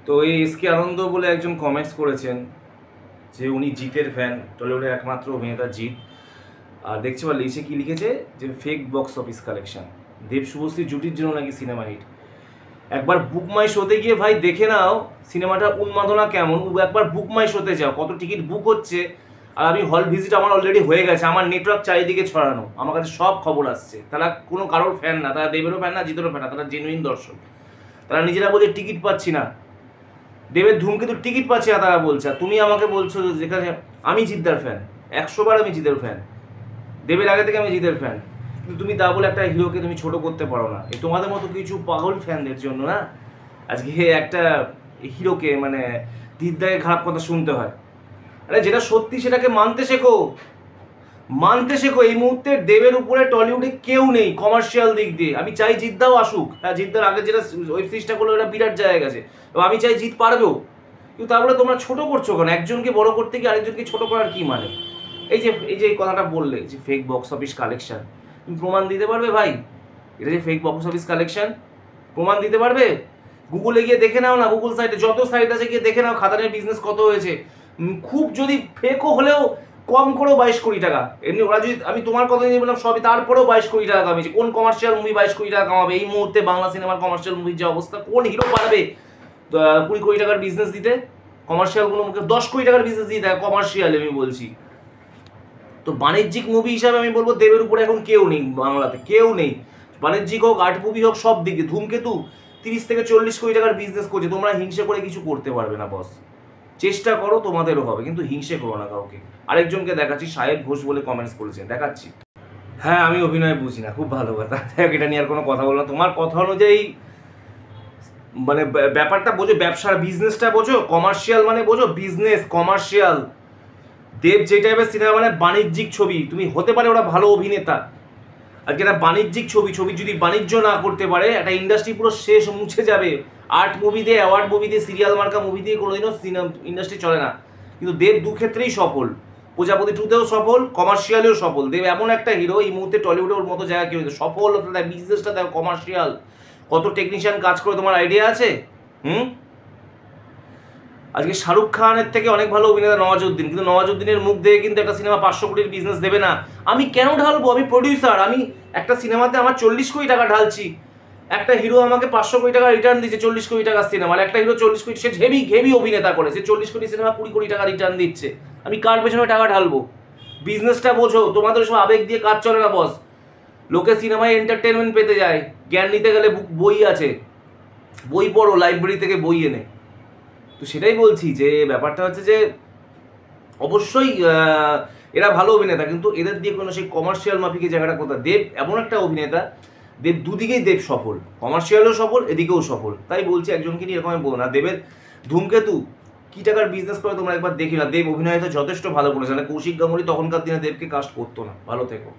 তো এই এসকে আনন্দ বলে একজন কমেন্টস করেছেন যে উনি জিতের ফ্যান, টলিউডের একমাত্র অভিনেতা জিৎ। আর দেখছি বা লিখে কি লিখেছে যে ফেক বক্স অফিস কালেকশন, দেব শুভশ্রী জুটির জন্য নাকি সিনেমা হিট। একবার বুক মাই শোতে গিয়ে ভাই দেখে নাও সিনেমাটার উন্মাদনা কেমন। একবার বুক মাই শোতে যাও, কত টিকিট বুক হচ্ছে। আর আমি হল ভিজিট আমার অলরেডি হয়ে গেছে, আমার নেটওয়ার্ক চারিদিকে ছড়ানো, আমার কাছে সব খবর আসছে। তারা কোনো কারোর ফ্যান না, তারা দেবেরও ফ্যান না, জিতেরও ফ্যান না, তারা জেনুইন দর্শক। তারা নিজেরা বলছে টিকিট পাচ্ছি না, দেবের ধূমকেতুর টিকিট পাচ্ছি না তারা বলছে। তুমি আমাকে বলছো যেখানে আমি জিদ্দার ফ্যান, 100বার আমি জিতের ফ্যান, দেবের আগে থেকে আমি জিতের ফ্যান, কিন্তু তুমি তা বলে একটা হিরোকে তুমি ছোট করতে পারো না। এই তোমাদের মতো কিছু পাগল ফ্যানদের জন্য না আজকে একটা হিরোকে মানে দিদাকে খারাপ কথা শুনতে হয়। আরে যেটা সত্যি সেটাকে মানতে শেখো, মানতে শেখো। এই মুহূর্তে দেবের উপরে টলিউডে কেউ নেই কমার্শিয়াল দিক দিয়ে। আমি চাই জিদ্দাও আসুক, হ্যাঁ জিদ্দার আগে যেটা ওয়েব সিরিজটা করলো এটা বিরাট জায়গায় গেছে, এবং আমি চাই জিত পারবেও, কিন্তু তারপরে তোমরা ছোট করছো কেন? একজনকে বড় করতে গিয়ে আরেকজনকে ছোট করার কি মানে? এই যে কথাটা বললে যে ফেক বক্স অফিস কালেকশন, তুমি প্রমাণ দিতে পারবে ভাই এটা যে ফেক বক্স অফিস কালেকশন? প্রমাণ দিতে পারবে? গুগলে গিয়ে দেখে নাও না, গুগল সাইটে যত সাইট আছে গিয়ে দেখে নাও খাদানের বিজনেস কত হয়েছে। খুব যদি ফেকও হলেও কম করেও 22 কোটি টাকা। এমনি ওরা যদি, আমি তোমার কথা নিয়ে বললাম সবই, তারপরেও 22 কোটি টাকা কামিয়েছে। কোন কমার্শিয়াল মুভি 22 কোটি টাকা কামাবে এই মুহূর্তে? বাংলা সিনেমার কমার্শিয়াল মুভির যে অবস্থা, কোন হিরো পারবে 20 কোটি টাকার বিজনেস দিতে? কমার্শিয়াল কোনো মুখে 10 কোটি টাকার বিজনেস দিয়ে দেয় কমার্শিয়াল, আমি বলছি। তো বাণিজ্যিক মুভি হিসাবে আমি বলবো দেবের উপরে এখন কেউ নেই, বাংলাতে কেউ নেই। বাণিজ্যিক হোক, আর্ট মুভি হোক, সব দিকে। ধূমকেতু 30 থেকে 40 কোটি টাকার বিজনেস করছে, তোমরা হিংসে করে কিছু করতে পারবে না বস। চেষ্টা করো, তোমাদেরও হবে, কিন্তু হিংসে করো না কাউকে। আরেকজনকে দেখাচ্ছি, সাহেব ঘোষ বলে কমেন্টস করেছেন, দেখাচ্ছি। হ্যাঁ আমি অভিনয় বুঝি না, খুব ভালো কথা, এটা নিয়ে আর কোনো কথা বলবো না। তোমার কথা অনুযায়ী মানে ব্যাপারটা বোঝো, ব্যবসার বিজনেসটা বোঝো, কমার্শিয়াল মানে বোঝো, বিজনেস কমার্শিয়াল। দেব যে টাইপের সিনেমা মানে বাণিজ্যিক ছবি, তুমি হতে পারে ওরা ভালো অভিনেতা, আর যেটা বাণিজ্যিক ছবি যদি বাণিজ্য না করতে পারে একটা ইন্ডাস্ট্রি পুরো শেষ, মুছে যাবে। আর্ট মুভি দিয়ে, অ্যাওয়ার্ড মুভি দিয়ে, সিরিয়াল মার্কা মুভি দিয়ে কোনোদিনও সিনেমা ইন্ডাস্ট্রি চলে না। কিন্তু দেব দু ক্ষেত্রেই সফল, প্রজাপতি 2তেও সফল, কমার্শিয়ালেও সফল। দেব এমন একটা হিরো, এই মুহূর্তে টলিউডের ওর মতো জায়গা কেউ নেই। সফল হতে দেয়, বিজনেসটা দেয় কমার্শিয়াল। কত টেকনিশিয়ান কাজ করে তোমার আইডিয়া আছে? আজকে শাহরুখ খানের থেকে অনেক ভালো অভিনেতা নওয়াজুদ্দিন, কিন্তু নওয়াজুদ্দিনের মুখ দিয়ে কিন্তু একটা সিনেমা 500 কোটির বিজনেস দেবে না। আমি কেন ঢালবো? আমি প্রডিউসার, আমি একটা সিনেমাতে আমার 40 কোটি টাকা ঢালছি, একটা হিরো আমাকে 500 কোটি টাকা রিটার্ন দিচ্ছে 40 কোটি টাকার সিনেমা। একটা হিরো 40 কোটি, সে হেভি অভিনেতা করে, সে 40 কোটি সিনেমা 20 কোটি টাকা রিটার্ন দিচ্ছে। আমি কার পেছনে টাকা ঢালবো? বিজনেসটা বোঝো, তোমাদের সব আবেগ দিয়ে কাজ চলে না বস। লোকে সিনেমায় এন্টারটেনমেন্ট পেতে যায়, জ্ঞান নিতে গেলে বই আছে, বই পড়ো লাইব্রেরি থেকে বই এনে। তো সেটাই বলছি যে ব্যাপারটা হচ্ছে যে অবশ্যই এরা ভালো অভিনেতা, কিন্তু এদের দিয়ে কোনো সেই কমার্শিয়াল মাফিকের জায়গাটা কোথায়? দেব এমন একটা অভিনেতা, দেব দুদিকেই দেব সফল, কমার্শিয়ালও সফল, এদিকেও সফল। তাই বলছি একজনকে নিয়ে এরকম আমি বলবো না। দেবের ধূমকেতু কি টাকার বিজনেস করে তোমরা একবার দেখি না। দেব অভিনয়টা যথেষ্ট ভালো করেছে, না কৌশিক গাঙ্গুলি তখনকার দিনে দেবকে কাস্ট করতো না। ভালো থেকো।